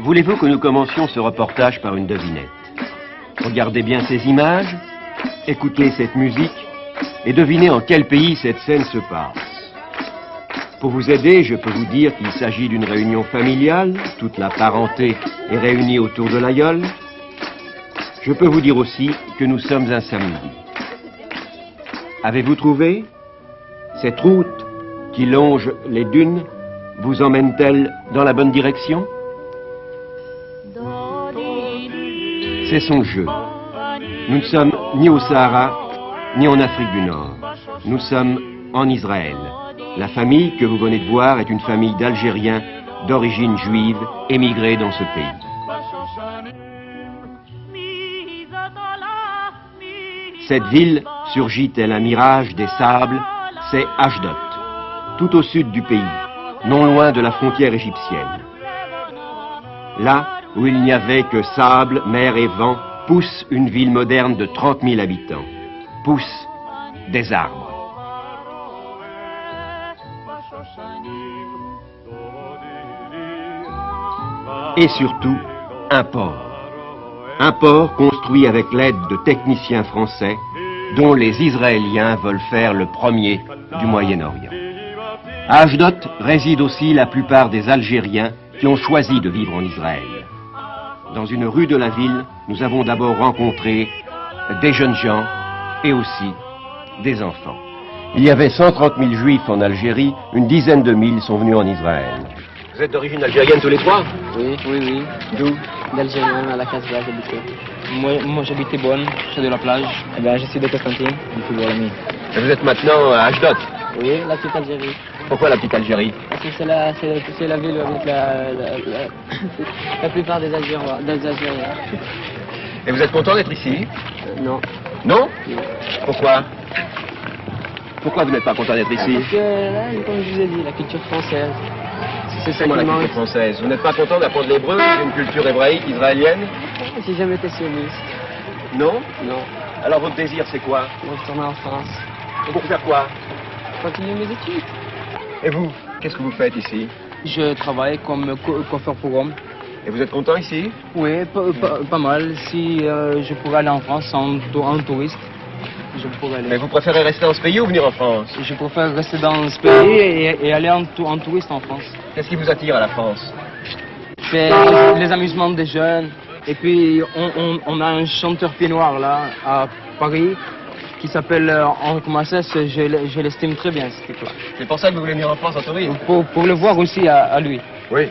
Voulez-vous que nous commencions ce reportage par une devinette? Regardez bien ces images, écoutez cette musique et devinez en quel pays cette scène se passe. Pour vous aider, je peux vous dire qu'il s'agit d'une réunion familiale, toute la parenté est réunie autour de l'aïeul. Je peux vous dire aussi que nous sommes un samedi. Avez-vous trouvé? Cette route qui longe les dunes vous emmène-t-elle dans la bonne direction? C'est son jeu. Nous ne sommes ni au Sahara, ni en Afrique du Nord. Nous sommes en Israël. La famille que vous venez de voir est une famille d'Algériens d'origine juive émigrés dans ce pays. Cette ville surgit tel un mirage des sables, c'est Ashdod, tout au sud du pays, non loin de la frontière égyptienne. Là où il n'y avait que sable, mer et vent, pousse une ville moderne de 30 000 habitants. Poussent des arbres. Et surtout, un port. Un port construit avec l'aide de techniciens français, dont les Israéliens veulent faire le premier du Moyen-Orient. À Ashdod résident aussi la plupart des Algériens qui ont choisi de vivre en Israël. Dans une rue de la ville, nous avons d'abord rencontré des jeunes gens et aussi des enfants. Il y avait 130 000 juifs en Algérie, une dizaine de mille sont venus en Israël. Vous êtes d'origine algérienne tous les trois? Oui, oui, oui. D'où? D'Algérien, à la Casbah, j'habitais. Moi j'habitais Bonne, près de la plage. Eh bien, je suis de Constantine, du coup, voilà. Et vous êtes maintenant à Ashdod? Oui, la petite Algérie. Pourquoi la petite Algérie? Parce que c'est la ville avec la plupart des Algériens. Et vous êtes content d'être ici? Non. Non? Non. Pourquoi? Pourquoi vous n'êtes pas content d'être ici? Parce que là, comme je vous ai dit, la culture française. C'est ça la culture française. Vous n'êtes pas content d'apprendre l'hébreu, une culture hébraïque, israélienne? J'ai jamais été sioniste. Non? Non. Alors votre désir c'est quoi? Moi, je retourne en France. Pour faire quoi? Continuer mes études. Et vous? Qu'est-ce que vous faites ici? Je travaille comme coiffeur pour hommes. Et vous êtes content ici? Oui, pas mal. Si je pourrais aller en France en touriste, je pourrais aller. Mais vous préférez rester dans ce pays ou venir en France? Je préfère rester dans ce pays et aller en touriste en France. Qu'est-ce qui vous attire à la France? C'est les amusements des jeunes. Et puis, on a un chanteur pied noir là, à Paris, qui s'appelle Henri Comassès. Je l'estime très bien, ce type-là. C'est pour ça que vous voulez venir en France en tourisme? Pour le voir aussi à lui. Oui.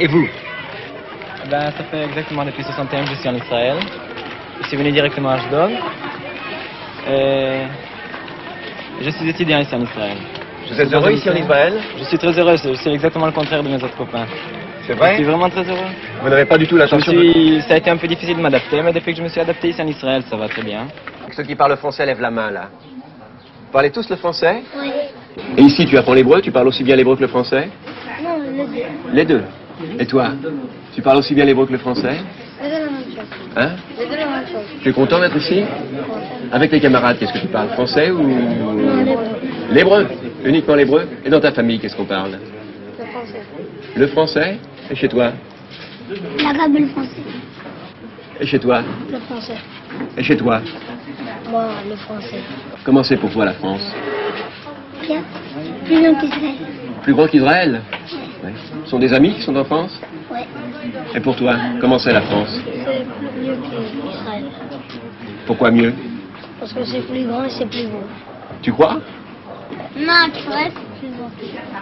Et vous? Ben, ça fait exactement depuis 61 que je suis en Israël. Je suis venu directement à Ashdod. Je suis étudiant ici en Israël. Vous êtes heureux ici en Israël? Je suis très heureux, c'est exactement le contraire de mes autres copains. C'est vrai? Je suis vraiment très heureux. Vous n'avez pas du tout l'intention Ça a été un peu difficile de m'adapter, mais depuis que je me suis adapté ici en Israël, ça va très bien. Ceux qui parlent français lèvent la main là. Vous parlez tous le français? Oui. Et ici tu apprends l'hébreu? Tu parles aussi bien l'hébreu que le français? Non, les deux. Les deux. Et toi? Tu parles aussi bien l'hébreu que le français? Les deux la même chose. Hein? Les deux la même chose. Tu es content d'être ici? Avec tes camarades, qu'est-ce que tu parles? Français ou... Non, l'hébreu. L'hébreu? Uniquement l'hébreu? Et dans ta famille, qu'est-ce qu'on parle? Le français. Le français? Et chez toi? L'arabe et le français. Et chez toi? Le français. Et chez toi? Moi, le français. Comment c'est pour toi la France? Bien. Plus long qu'Israël. Plus grand qu'Israël? Oui. Ce sont des amis qui sont en France? Oui. Et pour toi, comment c'est la France? C'est mieux qu'Israël. Pourquoi mieux? Parce que c'est plus grand et c'est plus beau. Tu crois? Non, Israël, c'est plus beau.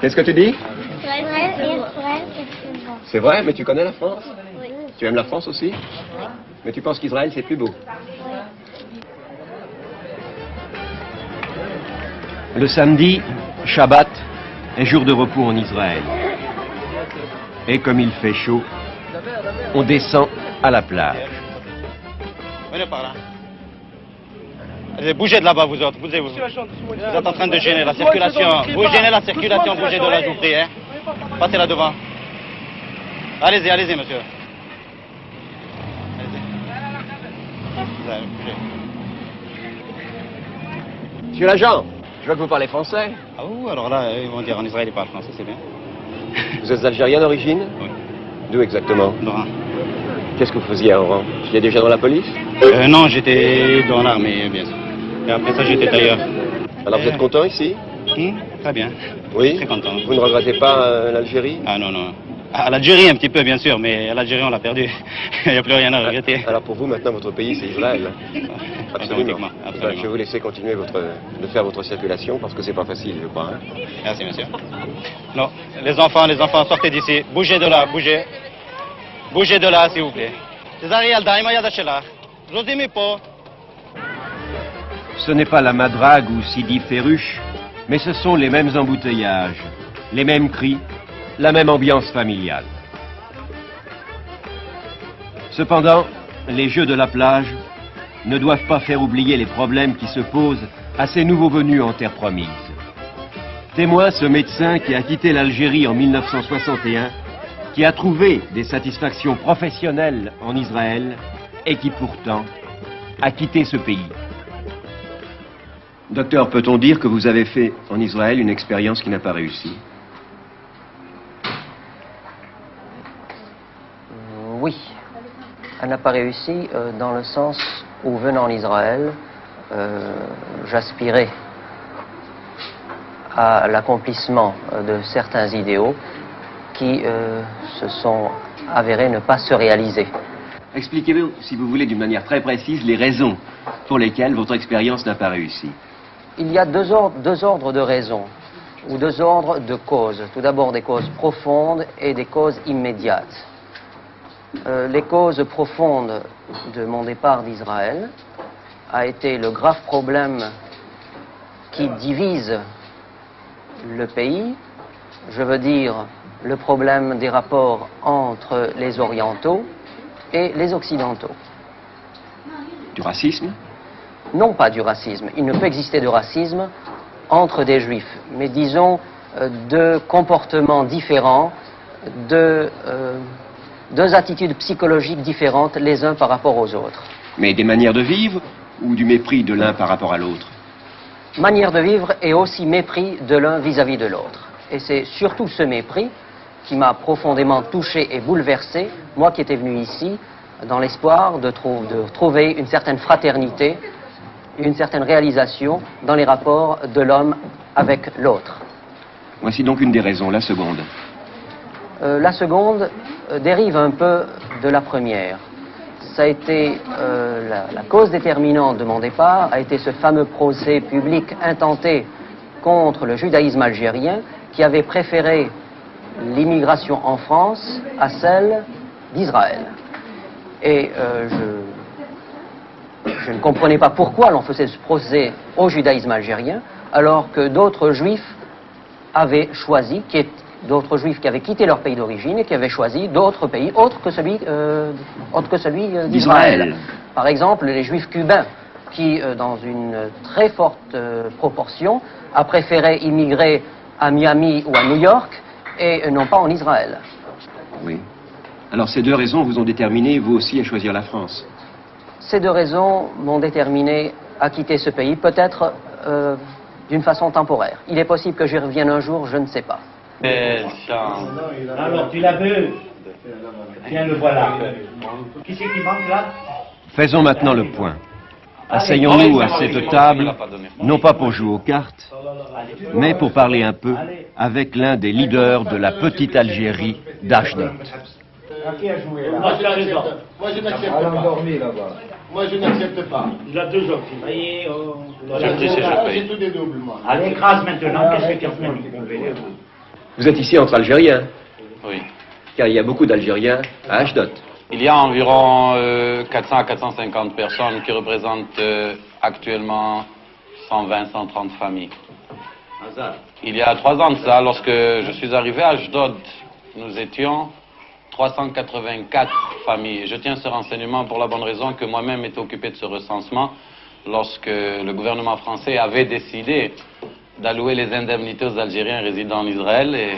Qu'est-ce que tu dis? Israël, c'est plus beau. C'est vrai, mais tu connais la France? Oui. Tu aimes la France aussi? Mais tu penses qu'Israël c'est plus beau? Le samedi, Shabbat, est jour de repos en Israël. Et comme il fait chaud, on descend à la plage. Venez par là. Allez, bougez de là-bas, vous autres, bougez-vous. Vous êtes en train de gêner la circulation. Vous gênez la circulation, bougez de là, je vous prie. Hein. Passez là devant. Allez-y, allez-y, monsieur. Allez-y. Bougez. Monsieur l'agent, je vois que vous parlez français. Ah oui, alors là, ils vont dire en Israël, ils parlent français, c'est bien. Vous êtes algérien d'origine? Oui. D'où exactement? d'Oran. Qu'est-ce que vous faisiez à Oran? Il y a déjà dans la police? Non, j'étais dans l'armée, bien sûr. Et après ça, j'étais ailleurs. Alors vous êtes content ici? Très bien. Oui? Très content. Vous ne regrettez pas l'Algérie? Ah non, non. À l'Algérie, un petit peu, bien sûr, mais à l'Algérie, on l'a perdu. Il n'y a plus rien à regretter. Alors pour vous, maintenant, votre pays, c'est Israël? Absolument. Absolument. Je vais vous laisser continuer de faire votre circulation, parce que c'est pas facile, je crois. Hein? Merci, monsieur. Non, les enfants, sortez d'ici. Bougez de là, bougez. Bougez de là, s'il vous plaît. Ce n'est pas la Madrague ou Sidi Ferruche, mais ce sont les mêmes embouteillages, les mêmes cris, la même ambiance familiale. Cependant, les jeux de la plage ne doivent pas faire oublier les problèmes qui se posent à ces nouveaux venus en terre promise. Témoin ce médecin qui a quitté l'Algérie en 1961, qui a trouvé des satisfactions professionnelles en Israël et qui pourtant a quitté ce pays. Docteur, peut-on dire que vous avez fait en Israël une expérience qui n'a pas réussi? Oui, elle n'a pas réussi dans le sens où, venant en Israël, j'aspirais à l'accomplissement de certains idéaux qui se sont avérés ne pas se réaliser. Expliquez-vous, si vous voulez, d'une manière très précise, les raisons pour lesquelles votre expérience n'a pas réussi. Il y a deux ordres de raisons, ou deux ordres de causes. Tout d'abord des causes profondes et des causes immédiates. Les causes profondes de mon départ d'Israël a été le grave problème qui divise le pays, je veux dire le problème des rapports entre les orientaux et les occidentaux. Du racisme? Non pas du racisme, il ne peut exister de racisme entre des juifs, mais disons de comportements différents, deux attitudes psychologiques différentes les uns par rapport aux autres. Mais des manières de vivre ou du mépris de l'un par rapport à l'autre? Manière de vivre et aussi mépris de l'un vis-à-vis de l'autre. Et c'est surtout ce mépris qui m'a profondément touché et bouleversé, moi qui étais venu ici dans l'espoir de trouver une certaine fraternité, une certaine réalisation dans les rapports de l'homme avec l'autre. Voici donc une des raisons, la seconde. La seconde dérive un peu de la première. Ça a été la cause déterminante de mon départ, a été ce fameux procès public intenté contre le judaïsme algérien qui avait préféré l'immigration en France à celle d'Israël. Et je ne comprenais pas pourquoi l'on faisait ce procès au judaïsme algérien alors que d'autres juifs avaient choisi, d'autres juifs qui avaient quitté leur pays d'origine et qui avaient choisi d'autres pays autres que celui d'Israël. Par exemple, les juifs cubains qui, dans une très forte proportion, a préféré immigrer à Miami ou à New York et non pas en Israël. Oui. Alors ces deux raisons vous ont déterminé, vous aussi, à choisir la France? Ces deux raisons m'ont déterminé à quitter ce pays, peut-être d'une façon temporaire. Il est possible que j'y revienne un jour, je ne sais pas. Alors, tu l'as vu? Tiens, le voilà. Qui c'est qui manque là? Faisons maintenant le point. Asseyons-nous à cette table, non pas pour jouer aux cartes, mais pour parler un peu avec l'un des leaders de la petite Algérie d'Ashdod. Qui a joué là? Moi, je n'accepte pas. Moi, je n'accepte pas. Il a 2 autres. J'ai tout des doubles, moi. Allez, écrase maintenant. Qu'est-ce que tu as fait? Vous êtes ici entre Algériens, Oui. car il y a beaucoup d'Algériens à Ashdod. Il y a environ 400 à 450 personnes qui représentent actuellement 120-130 familles. Il y a 3 ans de ça, lorsque je suis arrivé à Ashdod, nous étions 384 familles. Je tiens ce renseignement pour la bonne raison que moi-même étais occupé de ce recensement lorsque le gouvernement français avait décidé d'allouer les indemnités aux Algériens résidant en Israël, et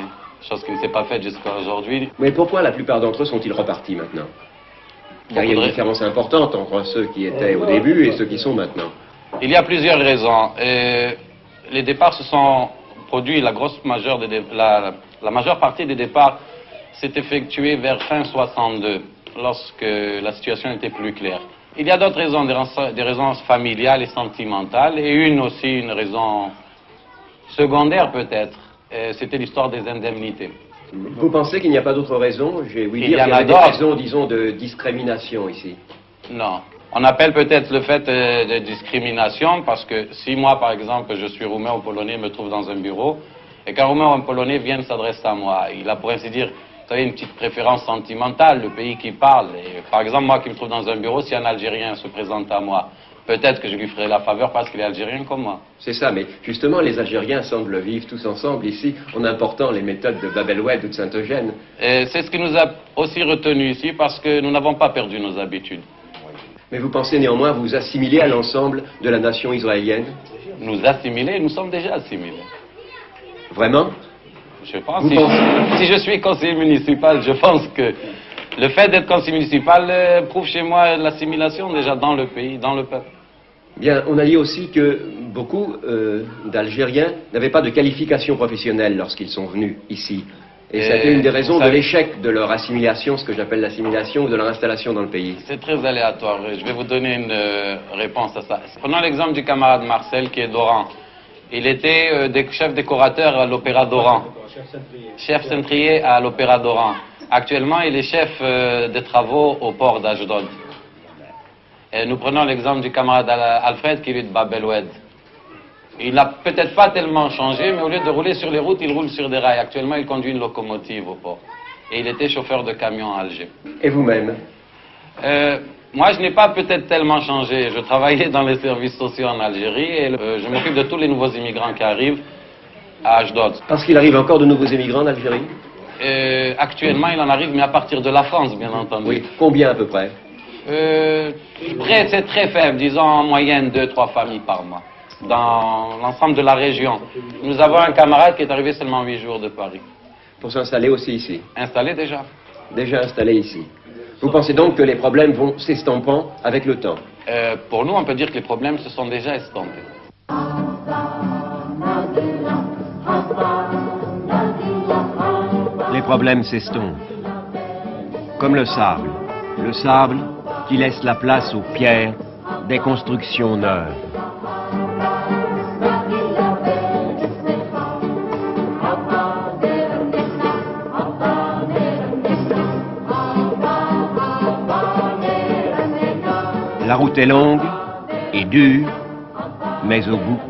chose qui ne s'est pas faite jusqu'à aujourd'hui. Mais pourquoi la plupart d'entre eux sont-ils repartis maintenant? Car il y a une différence importante entre ceux qui étaient au début et ceux qui sont maintenant. Il y a plusieurs raisons. Les départs se sont produits, la majeure partie des départs s'est effectué vers fin 62, lorsque la situation était plus claire. Il y a d'autres raisons, des raisons familiales et sentimentales, et une raison secondaire peut-être, c'était l'histoire des indemnités. Vous pensez qu'il n'y a pas d'autres raisons? J'ai ouï dire qu'il y avait des raisons, disons, de discrimination ici. Non. On appelle peut-être le fait de discrimination parce que si moi, par exemple, je suis roumain ou polonais, me trouve dans un bureau, et qu'un roumain ou un polonais vienne s'adresser à moi, il a pour ainsi dire, vous savez, une petite préférence sentimentale, le pays qui parle. Et, par exemple, moi qui me trouve dans un bureau, si un Algérien se présente à moi, peut-être que je lui ferai la faveur parce qu'il est algérien comme moi. C'est ça, mais justement, les Algériens semblent vivre tous ensemble ici, en important les méthodes de Bab el-Oued ou de Saint-Eugène. C'est ce qui nous a aussi retenus ici parce que nous n'avons pas perdu nos habitudes. Mais vous pensez néanmoins vous assimiler à l'ensemble de la nation israélienne? Nous assimiler, nous sommes déjà assimilés. Vraiment? Je pense. Si je suis conseiller municipal, je pense que le fait d'être conseiller municipal prouve chez moi l'assimilation déjà dans le pays, dans le peuple. Bien, on a dit aussi que beaucoup d'Algériens n'avaient pas de qualification professionnelle lorsqu'ils sont venus ici. Et c'était une des raisons de l'échec de leur assimilation, ce que j'appelle l'assimilation ou de leur installation dans le pays. C'est très aléatoire. Je vais vous donner une réponse à ça. Prenons l'exemple du camarade Marcel qui est d'Oran. Il était chef décorateur à l'Opéra d'Oran. Chef cintrier à l'Opéra d'Oran. Actuellement, il est chef des travaux au port d'Ashdod. Et nous prenons l'exemple du camarade Alfred qui est de Bab el-Oued. Il n'a peut-être pas tellement changé, mais au lieu de rouler sur les routes, il roule sur des rails. Actuellement, il conduit une locomotive au port. Et il était chauffeur de camion à Alger. Et vous-même? Moi, je n'ai pas peut-être tellement changé. Je travaillais dans les services sociaux en Algérie et je m'occupe de tous les nouveaux immigrants qui arrivent à Ashdod. Parce qu'il arrive encore de nouveaux immigrants en Algérie? Actuellement, il en arrive, mais à partir de la France, bien entendu. Oui. Combien à peu près? C'est très faible, disons en moyenne 2-3 familles par mois. Dans l'ensemble de la région. Nous avons un camarade qui est arrivé seulement 8 jours de Paris. Pour s'installer aussi ici? Installé déjà. Déjà installé ici. Vous pensez donc que les problèmes vont s'estompant avec le temps? Pour nous, on peut dire que les problèmes se sont déjà estompés. Les problèmes s'estompent. Comme le sable. Le sable qui laisse la place aux pierres des constructions neuves. La route est longue et dure, mais au bout,